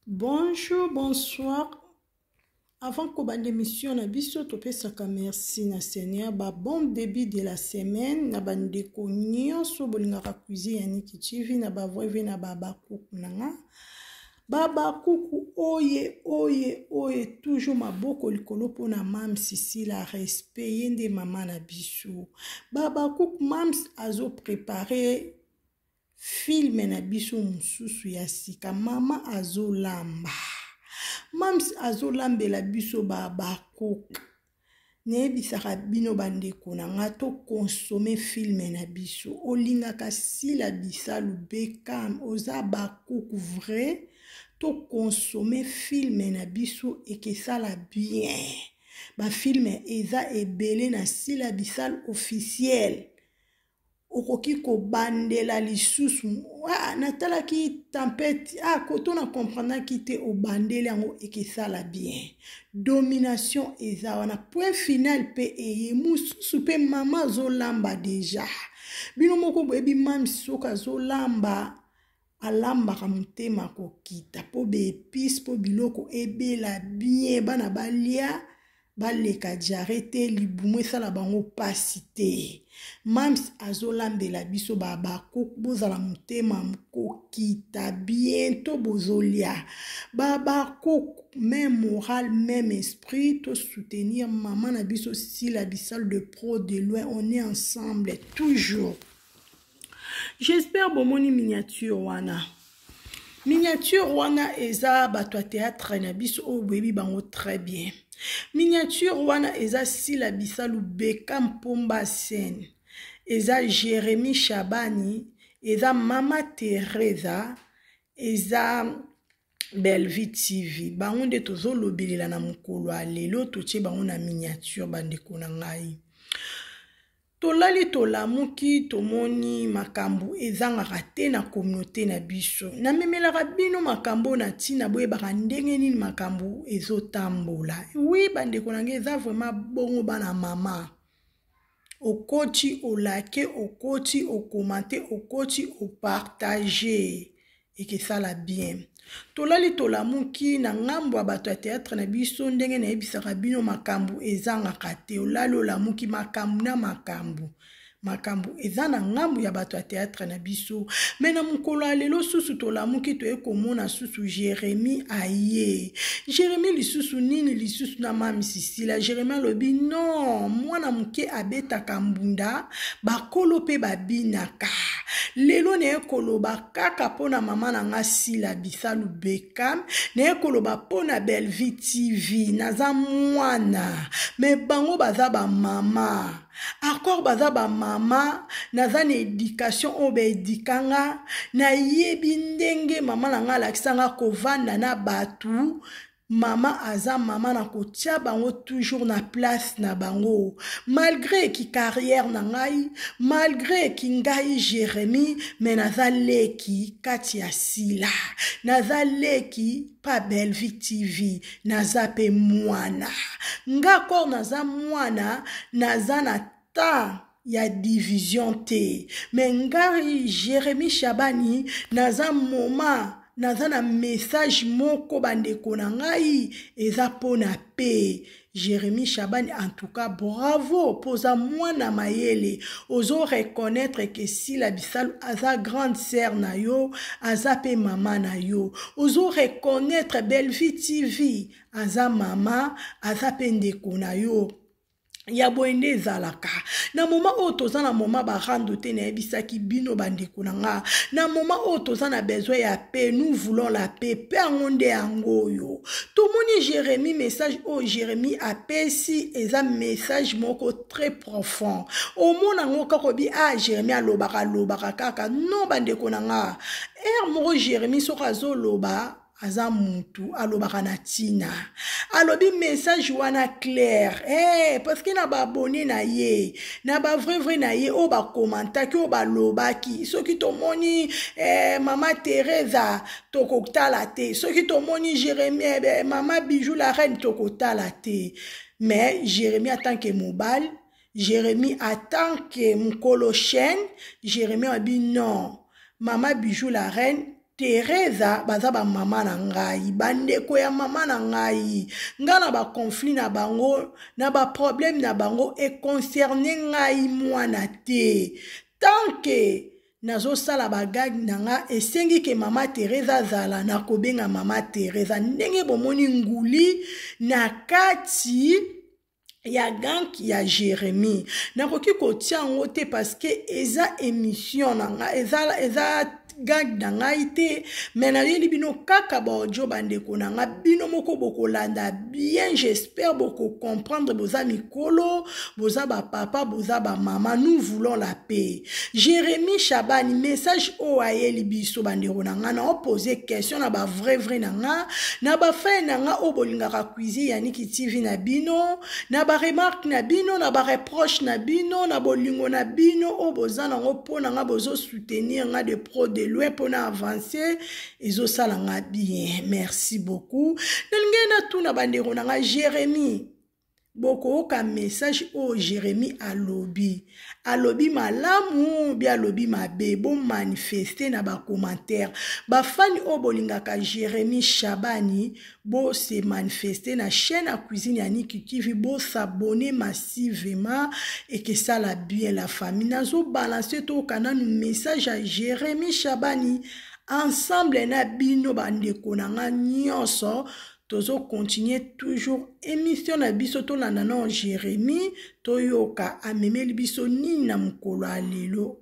Bonjour, bonsoir. Avant qu'on ait l'émission, na biso topesaka merci na Seigneur. Bon début de la semaine, na bandeko nyonso bolingaka cuisine ya Niki TV, na bavrevi na babakuku nanga. Babakuku oye toujours maboko likolo po na mam sisi la respect yende mama na biso. Babakuku mams azo préparer film na biso mususu ya sika mama azolamba. Mams azolambela biso babakuku. Nebisaka bino bandeko na nga to consommer film na biso. Olingaka sila bisalu Beckham oza bakuku vrai to consommer film na biso ekesala bien. Ba film eza ebele na sila bisalu officiel. Okoki ko bandela lisusu natala ki tempête koto na comprendre ki te o bandela yango ekesala bien. Domination eza wana point final pe eye mususu pe mama zolamba deja. Bino moko boyebi mami soka zolamba alambaka motema kokita po be épice po biloko ebela bien bana balia baleka diarrhée libumu esala bango pasi te. Mams azolambela biso babakuku bozala motema kokita bientôt bozolia. Babakuku même moral même esprit to soutenir maman na biso si la bisale de pro de loin on est ensemble toujours. J'espère bomoni miniature wana. Miniature wana eza bato ya théâtre na biso o baby bango très bien. Miniature wana eza si la bisalu Beckham pomba scène. Eza Jérémy Chabani, eza Mama Teresa, eza Belvi TV. Bango nde tozolobelela na mokolo alelo totie bango na miniature bandeko na ngai. Tolali tolamuki tomoni makambo ezangaka te na communauté na biso. Na memelaka bino makambo na tina boyebaka ndenge nini makambo ezotambola. Oui bandeko na ngai eza vraiment bongo bana mama. Okoti olake, okoti okomante, okoti opartage. Eke sala bien. Tolali tolamuki na ngambo ya bato ya théâtre na biso ndenge na yebisaka bino makambo ezangaka te. Olali olamuki makambo na makambo. Makambo eza na ngambo ya bato ya théâtre na biso. Mena mukolo alelo susu tolamuki toye komona susu Jérémy aye. Jérémy lisusu nini lisusu na mami Sisila. Jérémy alobi non, mwana muke abetaka mbunda bakolo pe babinaka. Lelo ne ekoloba kaka pona mama na nga Sila bisalu Beckham, ne ekoloba pona Belvi TV, naza mwana, me bango baza ba mama. Encore baza ba mama, naza na éducation obe edikanga, na yebi ndenge mama na nga lakisanga kovanda na batu. Mama aza mama na kotia bango toujours na place na bango. Malgré ki carrière na ngai, malgré ki ngai Jérémy, mais naza leki kati ya Sila. Naza leki pa Belvi TV, naza pe mwana. Nga kor naza mwana, naza na ta ya division te. Mais ngari Jérémy Chabani, naza moma. Naza na message moko bandeko na ngai eza pona pe. Jérémy Chabani en tout cas bravo poza mwana mayele. Ozo reconnaître que si la bisalu aza grande sœur na yo, aza pe mama na yo. Ozo reconnaître Belvi TV aza mama, aza pe ndeko na yo. Ya boende ezalaka. Na moma otoza na moma barando te na ebisaki bino bandeko na nga. Na moma otoza na besoin ya paix, nous voulons la paix. Pe angonde angoyo. Tomoni Jérémy message Jérémy apesi eza message moko très profond. Omona ngo kakobi Jérémy alobaka kaka. Non bandeko na nga. Moko Jérémy soka zoloba aza mutu alobaka na tina. Alobi message wana clair. Parce que na ba abonné na ye, na ba vrai na ye o ba komantaki o ba lobaki. Soki tomoni mama Teresa tokotala te. Soki tomoni Jérémy mama Bijou la reine tokotala te. Mais Jérémy en tant que mobile, Jérémy en tant que mkolo chaîne, Jérémy a dit non. Mama Bijou la reine Teresa baza ba mama na ngai, bandeko ya mama na ngai, nga na ba conflit na bango, na ba problème na bango e concerné ngai mwana te. Tant que nazo sala bagag na nga esengi ke mama Teresa zala na kobenga mama Teresa ndenge bomoni nguli na kati ya gang ya Jérémie. Nakoki kotia ngo te parce que eza émission na nga, eza gang na ngai te, mais nayeli bino kaka ba audio bandeko na nga, bino moko boko landa bien, j'espère boko comprendre, boza mikolo, boza ba papa, boza ba mama, nous voulons la paix. Jérémie Chabani, message o ayeli biso bandeko na nga, na poser question na ba vrai na nga, na ba fait na nga o bolingaka cuisine Yannick TV na bino, na ba remarque na bino, na ba reproche na bino, na bolingo na bino o boza na ngo po na nga bozo soutenir nga de pro de loin pour avancer ezo sala nga bien. Merci beaucoup. Nalingena tout na bandeko na nga Jérémie. Boko oka message o Jérémie alobi. Alobi malamu bi alobi mabe bon manifester na ba commentaire. Ba fani o bolingaka Jérémie Chabani bo se manifester na chaîne à cuisine Yannick TV, bo s'abonner massivement et que ça la bien la famille. Nazo balancer to kana nu message à Jérémie Chabani. Ensemble na bino bandeko na nga nyonso tozo continuer toujours émission na biso to landa na Jérémie toyoka amemeli biso nini na mukolo alelo.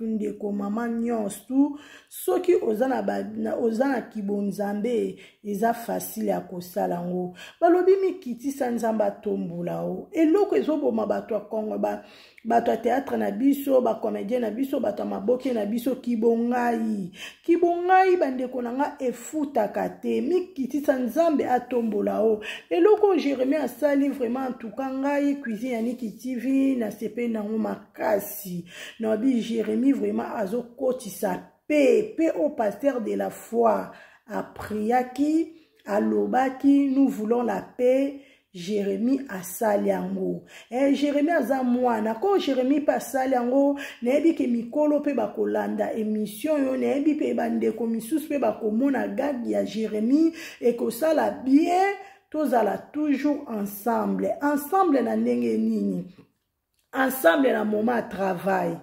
Ndeko mama nyonso soki ozana kibonzambe eza facile ya kosala ngo balobi mikitisa nzamba tombola o eloko ezoboma bato ya Kongo bato ya théâtre na biso ba comédien na biso bato ya maboke na biso kibongai bandeko na nga efutaka te mikitisa nzambe atombola o eloko Jérémie asali vraiment en tout cas ngai cuisine Yannick TV na sepe nango makasi na bi Jérémie vraiment azokotisa paix au pasteur de la foi a priaki alobaki nous voulons la paix. Jérémie asali yango Jérémie aza mwana ko Jérémie pasali yango nayebi ke mikolo pe bakolanda émission yo nayebi pe bandeko misusu pe bakomona gagi ya Jérémie et que ça la bien tozala toujours ensemble na ndenge nini ensemble na moment à travail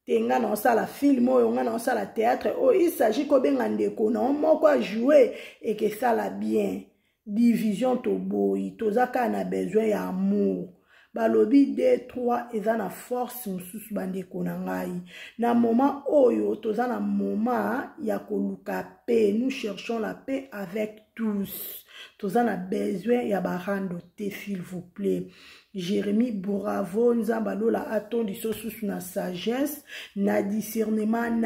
tenga na osala film oyo nga na osala théâtre oyo il s'agit ko benga ndeko na moko a jouer et que ça la bien division to boyi tozaka na besoin ya amour balobi 2-3 eza na force mususu bandeko na ngai na moment oyo toza na moment ya koluka paix nous cherchons la paix avec tous toza na besoin ya barando te s'il vous plaît Jérémie bravo nzamba lola atondi sosusu na sagesse na discernement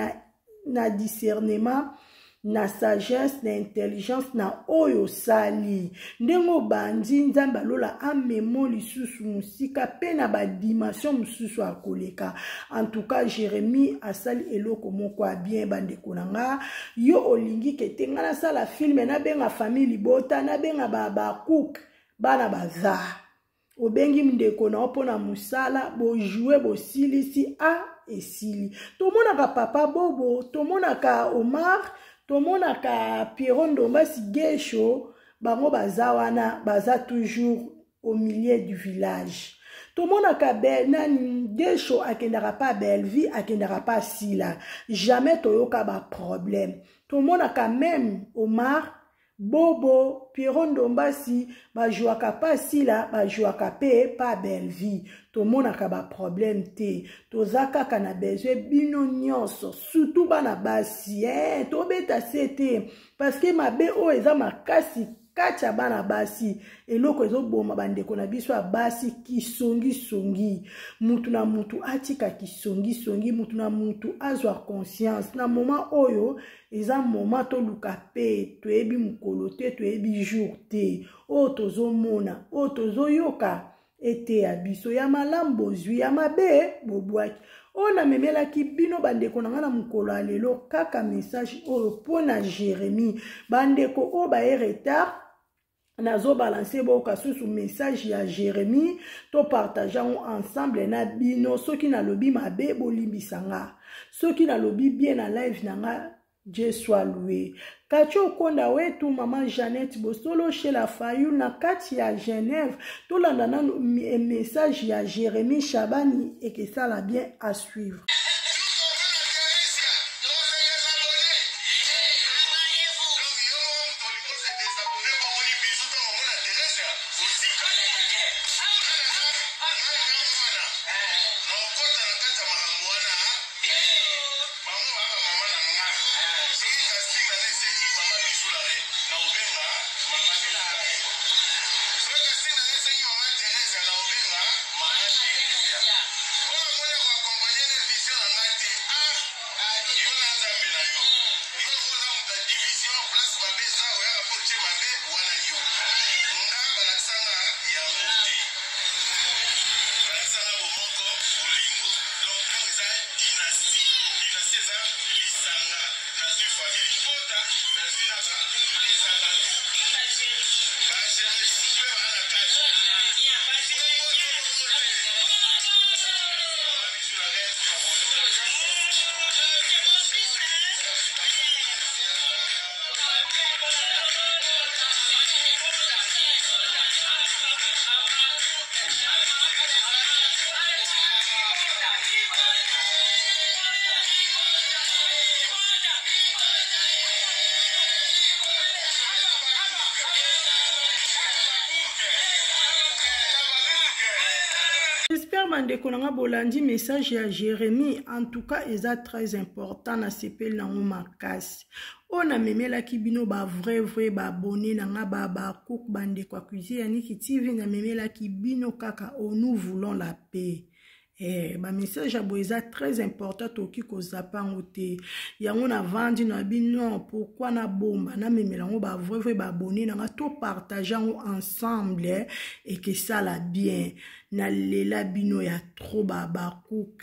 na sagesse na intelligence na oyo sali ndengo bandi nzamba lola amemo lisusu musika pe na ba dimension mususu akoleka en tout cas Jérémie asali eloko moko a bien bandeko nanga yo olingi ketenga na sala film na benga famille libota na benga ba cook bana baza obengi ndeko na opona musala bo jouer bo silisi a esili tomonaka papa bobo tomonaka Omar tomonaka Pierrot Ndombasi Gesho bango baza wana baza toujours au milieu du village tomonaka nani Gesho akendaka pa Belleville akendaka pa Sila jamais toyoka ba problème tomonaka même Omar Bobo, Pierrot Ndombasi, jouaka pa Sila, jouaka pe pa Belleville. To monaka ba problème te. To zaka kana besoin bino nyonso, surtout bana basi, to beta sete. Parce que mabe o eza makasi kacha bana basi. Eloko ezo boma bandeko na biso ya basi kisongi. Mutu na mutu atika kisongi. Mutu na mutu azwa conscience. Na moment oyo, eza moment to luka pe, to ebi mukolo te, to ebi jour te. O tozo mona, o tozo yoka. Ete ya biso ya malambo zwi ya mabe bobwaki. O na memela ki bino bandeko na ngana mukolo alelo kaka message oyo pona Jérémie. Bandeko o ba retard. Nazo balancer boka susu message ya Jérémie to partageons ensemble na bino soki na lobi mabe bolimbisanga soki na lobi bien na live nanga Dieu soit loué. Kacho konda wetu maman Jeannette Bosolo chez la Fayou na kati ya Genève to landana message ya Jérémie Chabani et que ça la bien à suivre. J'espère bandeko nanga bolandi message ya Jérémie. En tout cas, eza très important na sepel nango makasi. On a memela ki bino ba vrai ba abonné nanga ba cook bandeko a cuisine Yannick TV na memela ki bino kaka o nous voulons la paix. Ba message ya boeza très important toki ko zapango te. Yango na vandi na bino pourquoi na bomba na memela ngo ba vrai ba abonné nanga to partageons ensemble et que ça la bien. Na lela bino ya trop baba cook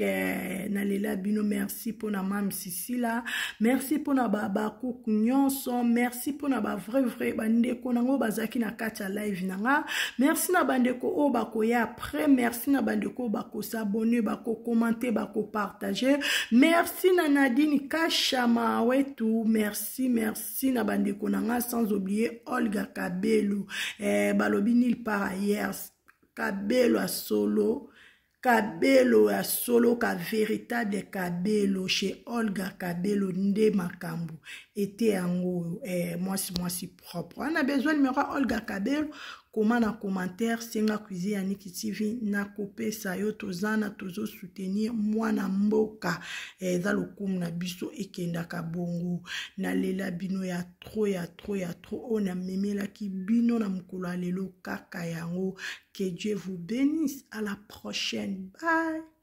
na lela bino merci pour na mam Sisila merci pour na baba cook nyonso merci pour na ba vrai bandeko nango bazaki na kati ya live nanga merci na bandeko o bako ya après merci na bandeko bako s'abonner bako commenter bako partager merci na Nadine Kashama wetu merci na bandeko nanga sans oublier Olga Kabelu balobi nil par ailleurs Kabelo a solo Kabelo ya solo ka véritable Kabelo chez Olga Kabelo nde makambo était yango mwasi propre. On a besoin numéro Olga Kabelo comment na commentaire senga cuisine ya Niki TV na kopesa yo tozana tozo soutenir mwana mboka za lokumu na biso ekendaka bongo na lela bino ya trop on a memela ki bino na mukolo lelo kaka yango. Que Dieu vous bénisse. À la prochaine. Bye.